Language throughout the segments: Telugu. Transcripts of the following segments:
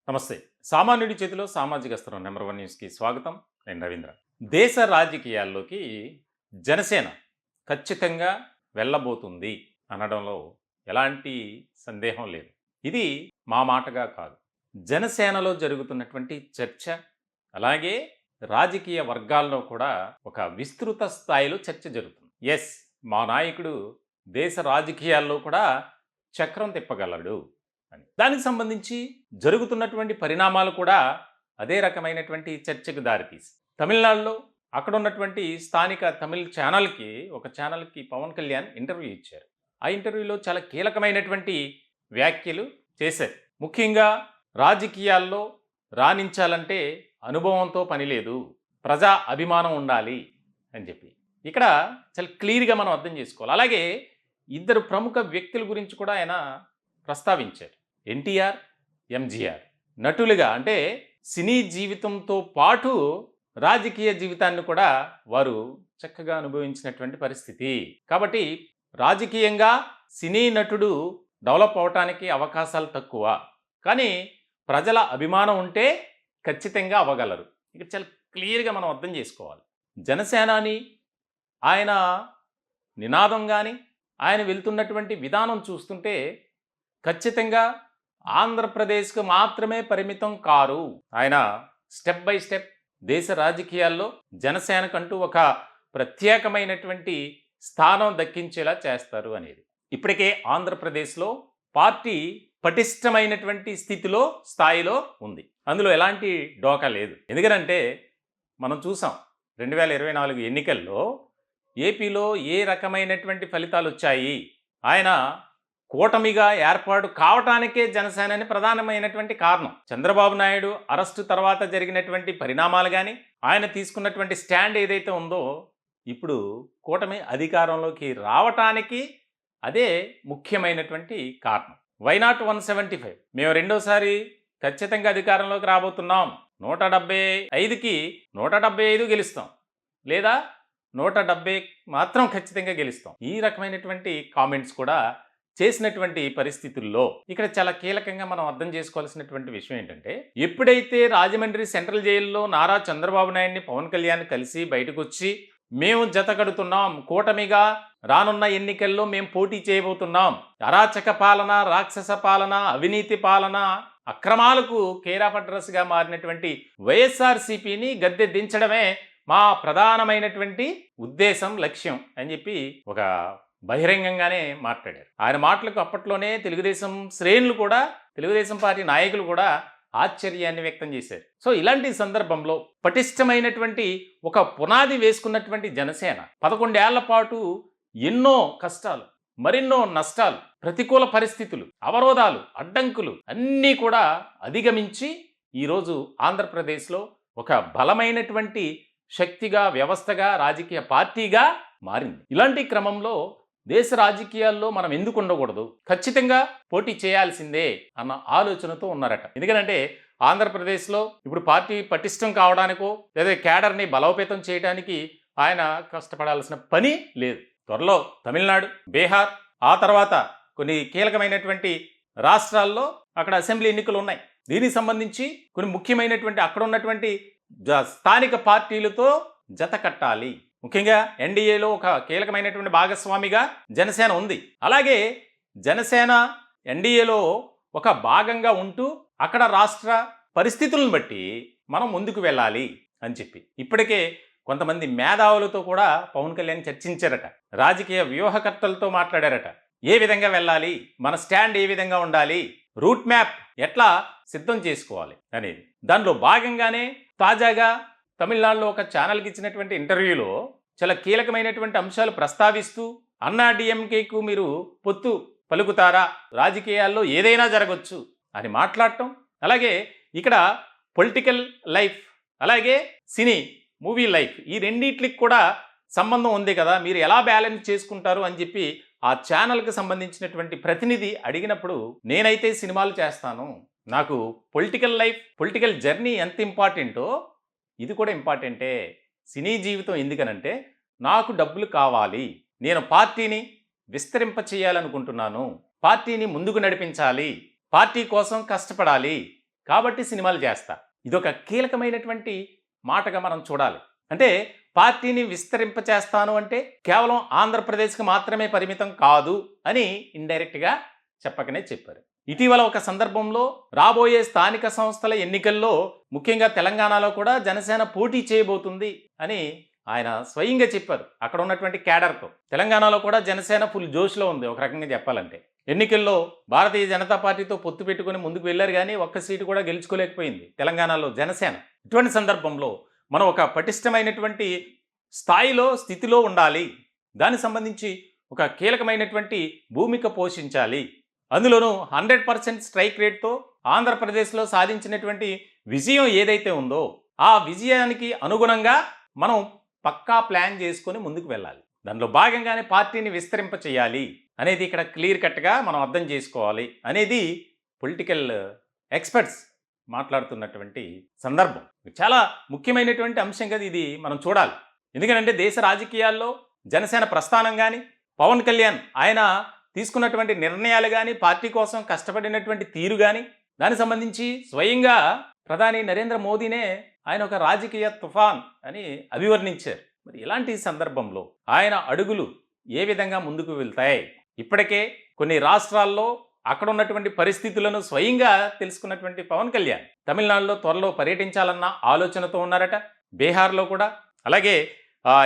నమస్తే. సామాన్యుడి చేతిలో సామాజిక అస్త్రం నెంబర్ 1 న్యూస్‌కి స్వాగతం. నేను రవీంద్ర. దేశ రాజకీయాల్లోకి జనసేన ఖచ్చితంగా వెళ్ళబోతుంది అనడంలో ఎలాంటి సందేహం లేదు. ఇది మా మాటగా కాదు. జనసేనలో జరుగుతున్నటువంటి చర్చ, అలాగే రాజకీయ వర్గాల్లో కూడా ఒక విస్తృత స్థాయిలో చర్చ జరుగుతుంది. యెస్, మా నాయకుడు దేశ రాజకీయాల్లో కూడా చక్రం తిప్పగలడు అని. దానికి సంబంధించి జరుగుతున్నటువంటి పరిణామాలు కూడా అదే రకమైనటువంటి చర్చకు దారితీసి తమిళనాడులో అక్కడ ఉన్నటువంటి స్థానిక తమిళ్ ఛానల్కి పవన్ కళ్యాణ్ ఇంటర్వ్యూ ఇచ్చారు. ఆ ఇంటర్వ్యూలో చాలా కీలకమైనటువంటి వ్యాఖ్యలు చేశారు. ముఖ్యంగా రాజకీయాల్లో రాణించాలంటే అనుభవంతో పని లేదు, ప్రజా అభిమానం ఉండాలి అని చెప్పి ఇక్కడ చాలా క్లియర్గా మనం అర్థం చేసుకోవాలి. అలాగే ఇద్దరు ప్రముఖ వ్యక్తుల గురించి కూడా ఆయన ప్రస్తావించారు. ఎన్టీఆర్, ఎంజీఆర్ నటులుగా, అంటే సినీ జీవితంతో పాటు రాజకీయ జీవితాన్ని కూడా వారు చక్కగా అనుభవించినటువంటి పరిస్థితి. కాబట్టి రాజకీయంగా సినీ నటుడు డెవలప్ అవటానికి అవకాశాలు తక్కువ, కానీ ప్రజల అభిమానం ఉంటే ఖచ్చితంగా అవ్వగలరు. ఇక్కడ చాలా క్లియర్గా మనం అర్థం చేసుకోవాలి. జనసేనాని ఆయన నినాదం కానీ ఆయన వెళ్తున్నటువంటి విధానం చూస్తుంటే ఖచ్చితంగా ఆంధ్రప్రదేశ్కు మాత్రమే పరిమితం కారు. ఆయన స్టెప్ బై స్టెప్ దేశ రాజకీయాల్లో జనసేనకంటూ ఒక ప్రత్యేకమైనటువంటి స్థానం దక్కించేలా చేస్తారు అనేది. ఇప్పటికే ఆంధ్రప్రదేశ్లో పార్టీ పటిష్టమైనటువంటి స్థాయిలో ఉంది. అందులో ఎలాంటి డోకా లేదు. ఎందుకంటే మనం చూసాం 2024 ఎన్నికల్లో ఏపీలో ఏ రకమైనటువంటి ఫలితాలు వచ్చాయి. ఆయన కూటమిగా ఏర్పాటు కావటానికే జనసేనని ప్రధానమైనటువంటి కారణం. చంద్రబాబు నాయుడు అరెస్టు తర్వాత జరిగినటువంటి పరిణామాలు కానీ, ఆయన తీసుకున్నటువంటి స్టాండ్ ఏదైతే ఉందో, ఇప్పుడు కూటమి అధికారంలోకి రావటానికి అదే ముఖ్యమైనటువంటి కారణం. వైనాట్ 175, మేము రెండోసారి ఖచ్చితంగా అధికారంలోకి రాబోతున్నాం, 175కి 175 గెలుస్తాం, లేదా 170 మాత్రం ఖచ్చితంగా గెలుస్తాం, ఈ రకమైనటువంటి కామెంట్స్ కూడా చేసినటువంటి పరిస్థితుల్లో ఇక్కడ చాలా కీలకంగా మనం అర్థం చేసుకోవాల్సినటువంటి విషయం ఏంటంటే, ఎప్పుడైతే రాజమండ్రి సెంట్రల్ జైల్లో నారా చంద్రబాబు నాయుడిని పవన్ కళ్యాణ్ కలిసి బయటకు వచ్చి మేము జత కడుతున్నాం, కూటమిగా రానున్న ఎన్నికల్లో మేము పోటీ చేయబోతున్నాం, అరాచక పాలన, రాక్షస పాలన, అవినీతి పాలన, అక్రమాలకు కేర్ ఆఫ్ అడ్రస్గా మారినటువంటి వైఎస్ఆర్సీపీని గద్దె దించడమే మా ప్రధానమైనటువంటి ఉద్దేశం, లక్ష్యం అని చెప్పి ఒక బహిరంగంగానే మాట్లాడారు. ఆయన మాటలకు అప్పట్లోనే తెలుగుదేశం శ్రేణులు కూడా, తెలుగుదేశం పార్టీ నాయకులు కూడా ఆశ్చర్యాన్ని వ్యక్తం చేశారు. సో ఇలాంటి సందర్భంలో పటిష్టమైనటువంటి ఒక పునాది వేసుకున్నటువంటి జనసేన 11 ఏళ్ల పాటు ఎన్నో కష్టాలు, మరెన్నో నష్టాలు, ప్రతికూల పరిస్థితులు, అవరోధాలు, అడ్డంకులు అన్నీ కూడా అధిగమించి ఈరోజు ఆంధ్రప్రదేశ్లో ఒక బలమైనటువంటి శక్తిగా, వ్యవస్థగా, రాజకీయ పార్టీగా మారింది. ఇలాంటి క్రమంలో దేశ రాజకీయాల్లో మనం ఎందుకు ఉండకూడదు, ఖచ్చితంగా పోటీ చేయాల్సిందే అన్న ఆలోచనతో ఉన్నారట. ఎందుకంటే ఆంధ్రప్రదేశ్లో ఇప్పుడు పార్టీ పటిష్టం కావడానికో లేదా క్యాడర్ని బలోపేతం చేయడానికి ఆయన కష్టపడాల్సిన పని లేదు. త్వరలో తమిళనాడు, బీహార్, ఆ తర్వాత కొన్ని కీలకమైనటువంటి రాష్ట్రాల్లో అక్కడ అసెంబ్లీ ఎన్నికలు ఉన్నాయి. దీనికి సంబంధించి కొన్ని ముఖ్యమైనటువంటి అక్కడ ఉన్నటువంటి స్థానిక పార్టీలతో జత కట్టాలి. ముఖ్యంగా ఎన్డీఏలో ఒక కీలకమైనటువంటి భాగస్వామిగా జనసేన ఉంది. అలాగే జనసేన ఎన్డీఏలో ఒక భాగంగా ఉంటూ అక్కడ రాష్ట్ర పరిస్థితులను బట్టి మనం ముందుకు వెళ్ళాలి అని చెప్పి ఇప్పటికే కొంతమంది మేధావులతో కూడా పవన్ కళ్యాణ్ చర్చించారట. రాజకీయ వ్యూహకర్తలతో మాట్లాడారట. ఏ విధంగా వెళ్ళాలి, మన స్టాండ్ ఏ విధంగా ఉండాలి, రూట్ మ్యాప్ ఎట్లా సిద్ధం చేసుకోవాలి అనేది. దానిలో భాగంగానే తాజాగా తమిళనాడులో ఒక ఛానల్కి ఇచ్చినటువంటి ఇంటర్వ్యూలో చాలా కీలకమైనటువంటి అంశాలు ప్రస్తావిస్తూ, అన్నా డిఎంకేకు మీరు పొత్తు పలుకుతారా, రాజకీయాల్లో ఏదైనా జరగవచ్చు అని మాట్లాడటం, అలాగే ఇక్కడ పొలిటికల్ లైఫ్ అలాగే సినీ మూవీ లైఫ్ ఈ రెండిట్లకి కూడా సంబంధం ఉంది కదా, మీరు ఎలా బ్యాలెన్స్ చేసుకుంటారు అని చెప్పి ఆ ఛానల్కి సంబంధించినటువంటి ప్రతినిధి అడిగినప్పుడు, నేనైతే సినిమాలు చేస్తాను, నాకు పొలిటికల్ లైఫ్, పొలిటికల్ జర్నీ ఎంత ఇంపార్టెంటో ఇది కూడా ఇంపార్టెంటే. సినీ జీవితం ఎందుకనంటే నాకు డబ్బులు కావాలి, నేను పార్టీని విస్తరింప చేయాలనుకుంటున్నాను, పార్టీని ముందుకు నడిపించాలి, పార్టీ కోసం కష్టపడాలి, కాబట్టి సినిమాలు చేస్తా. ఇదొక కీలకమైనటువంటి మాటగా మనం చూడాలి. అంటే పార్టీని విస్తరింపచేస్తాను అంటే కేవలం ఆంధ్రప్రదేశ్కి మాత్రమే పరిమితం కాదు అని ఇండైరెక్ట్గా చెప్పకనే చెప్పారు. ఇటీవల ఒక సందర్భంలో రాబోయే స్థానిక సంస్థల ఎన్నికల్లో ముఖ్యంగా తెలంగాణలో కూడా జనసేన పోటీ చేయబోతుంది అని ఆయన స్వయంగా చెప్పారు అక్కడ ఉన్నటువంటి క్యాడర్తో. తెలంగాణలో కూడా జనసేన ఫుల్ జోష్లో ఉంది ఒక రకంగా చెప్పాలంటే. ఎన్నికల్లో భారతీయ జనతా పార్టీతో పొత్తు పెట్టుకుని ముందుకు వెళ్ళారు కానీ ఒక్క సీటు కూడా గెలుచుకోలేకపోయింది తెలంగాణలో జనసేన. ఇటువంటి సందర్భంలో మనం ఒక పటిష్టమైనటువంటి స్థితిలో ఉండాలి. దానికి సంబంధించి ఒక కీలకమైనటువంటి భూమిక పోషించాలి. అందులోనూ 100% స్ట్రైక్ రేట్తో ఆంధ్రప్రదేశ్లో సాధించినటువంటి విజయం ఏదైతే ఉందో ఆ విజయానికి అనుగుణంగా మనం పక్కా ప్లాన్ చేసుకొని ముందుకు వెళ్ళాలి. దానిలో భాగంగానే పార్టీని విస్తరింప చేయాలి అనేది ఇక్కడ క్లియర్ కట్గా మనం అర్థం చేసుకోవాలి అనేది పొలిటికల్ ఎక్స్పర్ట్స్ మాట్లాడుతున్నటువంటి సందర్భం. చాలా ముఖ్యమైనటువంటి అంశం కదా ఇది, మనం చూడాలి. ఎందుకంటే దేశ రాజకీయాల్లో జనసేన ప్రస్థానం కానీ, పవన్ కళ్యాణ్ ఆయన తీసుకున్నటువంటి నిర్ణయాలు కానీ, పార్టీ కోసం కష్టపడినటువంటి తీరు కానీ, దానికి సంబంధించి స్వయంగా ప్రధాని నరేంద్ర మోదీనే ఆయన ఒక రాజకీయ తుఫాన్ అని అభివర్ణించారు. మరి ఇలాంటి సందర్భంలో ఆయన అడుగులు ఏ విధంగా ముందుకు వెళ్తాయి? ఇప్పటికే కొన్ని రాష్ట్రాల్లో అక్కడ ఉన్నటువంటి పరిస్థితులను స్వయంగా తెలుసుకున్నటువంటి పవన్ కళ్యాణ్ తమిళనాడులో త్వరలో పర్యటించాలన్న ఆలోచనతో ఉన్నారట. బీహార్లో కూడా, అలాగే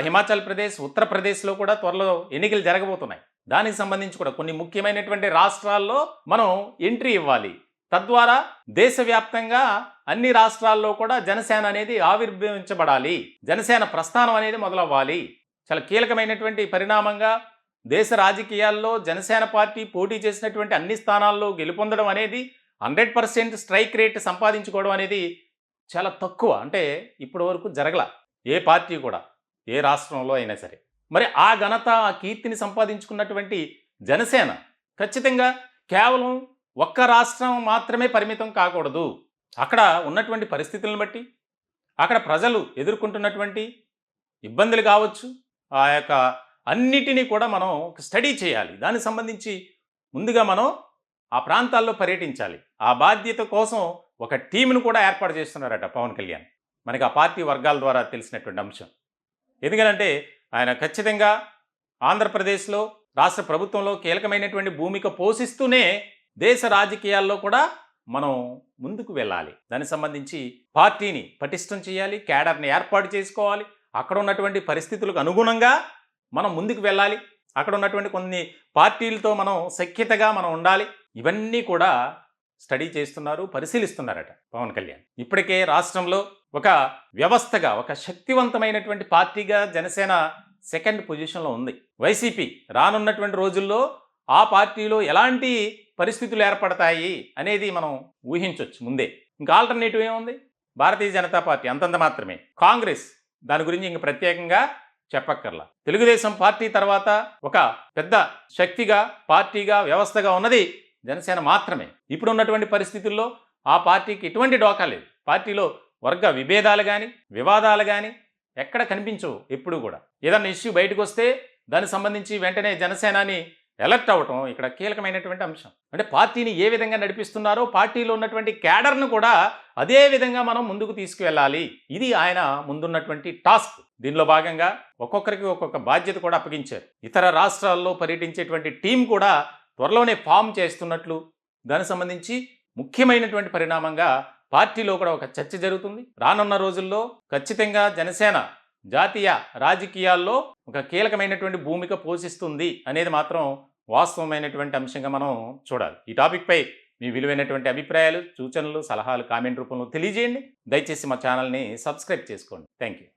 హిమాచల్ ప్రదేశ్, ఉత్తరప్రదేశ్లో కూడా త్వరలో ఎన్నికలు జరగబోతున్నాయి. దానికి సంబంధించి కూడా కొన్ని ముఖ్యమైనటువంటి రాష్ట్రాల్లో మనం ఎంట్రీ ఇవ్వాలి. తద్వారా దేశవ్యాప్తంగా అన్ని రాష్ట్రాల్లో కూడా జనసేన అనేది ఆవిర్భవించబడాలి, జనసేన ప్రస్థానం అనేది మొదలవ్వాలి. చాలా కీలకమైనటువంటి పరిణామంగా దేశ రాజకీయాల్లో జనసేన పార్టీ పోటీ చేసినటువంటి అన్ని స్థానాల్లో గెలుపొందడం అనేది 100% స్ట్రైక్ రేట్ సంపాదించుకోవడం అనేది చాలా తక్కువ. అంటే ఇప్పటి వరకు జరగల ఏ పార్టీ కూడా, ఏ రాష్ట్రంలో అయినా సరే. మరి ఆ ఘనత, ఆ కీర్తిని సంపాదించుకున్నటువంటి జనసేన ఖచ్చితంగా కేవలం ఒక్క రాష్ట్రం మాత్రమే పరిమితం కాకూడదు. అక్కడ ఉన్నటువంటి పరిస్థితులను బట్టి, అక్కడ ప్రజలు ఎదుర్కొంటున్నటువంటి ఇబ్బందులు కావచ్చు, ఆ యొక్క అన్నిటినీ కూడా మనం స్టడీ చేయాలి. దానికి సంబంధించి ముందుగా మనం ఆ ప్రాంతాల్లో పర్యటించాలి. ఆ బాధ్యత కోసం ఒక టీంను కూడా ఏర్పాటు చేస్తున్నారట పవన్ కళ్యాణ్. మనకి ఆ పార్టీ వర్గాల ద్వారా తెలిసినటువంటి అంశం. ఎందుకంటే ఆయన ఖచ్చితంగా ఆంధ్రప్రదేశ్లో రాష్ట్ర ప్రభుత్వంలో కీలకమైనటువంటి భూమిక పోషిస్తూనే దేశ రాజకీయాల్లో కూడా మనం ముందుకు వెళ్ళాలి. దానికి సంబంధించి పార్టీని పటిష్టం చేయాలి, క్యాడర్ని ఏర్పాటు చేసుకోవాలి. అక్కడ ఉన్నటువంటి పరిస్థితులకు అనుగుణంగా మనం ముందుకు వెళ్ళాలి. అక్కడ ఉన్నటువంటి కొన్ని పార్టీలతో మనం సఖ్యతగా మనం ఉండాలి. ఇవన్నీ కూడా స్టడీ చేస్తున్నారు, పరిశీలిస్తున్నారట పవన్ కళ్యాణ్. ఇప్పటికే రాష్ట్రంలో ఒక వ్యవస్థగా, ఒక శక్తివంతమైనటువంటి పార్టీగా జనసేన సెకండ్ పొజిషన్లో ఉంది. వైసీపీ రానున్నటువంటి రోజుల్లో ఆ పార్టీలో ఎలాంటి పరిస్థితులు ఏర్పడతాయి అనేది మనం ఊహించవచ్చు ముందే. ఇంకా ఆల్టర్నేటివ్ ఏముంది? భారతీయ జనతా పార్టీ అంతంత మాత్రమే. కాంగ్రెస్ దాని గురించి ఇంక ప్రత్యేకంగా చెప్పక్కర్లా. తెలుగుదేశం పార్టీ తర్వాత ఒక పెద్ద శక్తిగా, పార్టీగా, వ్యవస్థగా ఉన్నది జనసేన మాత్రమే. ఇప్పుడు ఉన్నటువంటి పరిస్థితుల్లో ఆ పార్టీకి ఎటువంటి డోకా లేదు. పార్టీలో వర్గ విభేదాలు కానీ, వివాదాలు కానీ ఎక్కడ కనిపించవు. ఎప్పుడు కూడా ఏదన్నా ఇష్యూ బయటకు వస్తే దానికి సంబంధించి వెంటనే జనసేనాని ఎలర్ట్ అవ్వటం ఇక్కడ కీలకమైనటువంటి అంశం. అంటే పార్టీని ఏ విధంగా నడిపిస్తున్నారో పార్టీలో ఉన్నటువంటి క్యాడర్ను కూడా అదే విధంగా మనం ముందుకు తీసుకువెళ్ళాలి. ఇది ఆయన ముందున్నటువంటి టాస్క్. దీనిలో భాగంగా ఒక్కొక్కరికి ఒక్కొక్క బాధ్యత కూడా అప్పగించారు. ఇతర రాష్ట్రాల్లో పర్యటించేటువంటి టీం కూడా త్వరలోనే ఫామ్ చేస్తున్నట్లు దానికి సంబంధించి ముఖ్యమైనటువంటి పరిణామంగా పార్టీలో కూడా ఒక చర్చ జరుగుతుంది. రానున్న రోజుల్లో ఖచ్చితంగా జనసేన జాతీయ రాజకీయాల్లో ఒక కీలకమైనటువంటి భూమిక పోషిస్తుంది అనేది మాత్రం వాస్తవమైనటువంటి అంశంగా మనం చూడాలి. ఈ టాపిక్పై మీ విలువైనటువంటి అభిప్రాయాలు, సూచనలు, సలహాలు కామెంట్ రూపంలో తెలియజేయండి. దయచేసి మా ఛానల్ని సబ్స్క్రైబ్ చేసుకోండి. Thank you.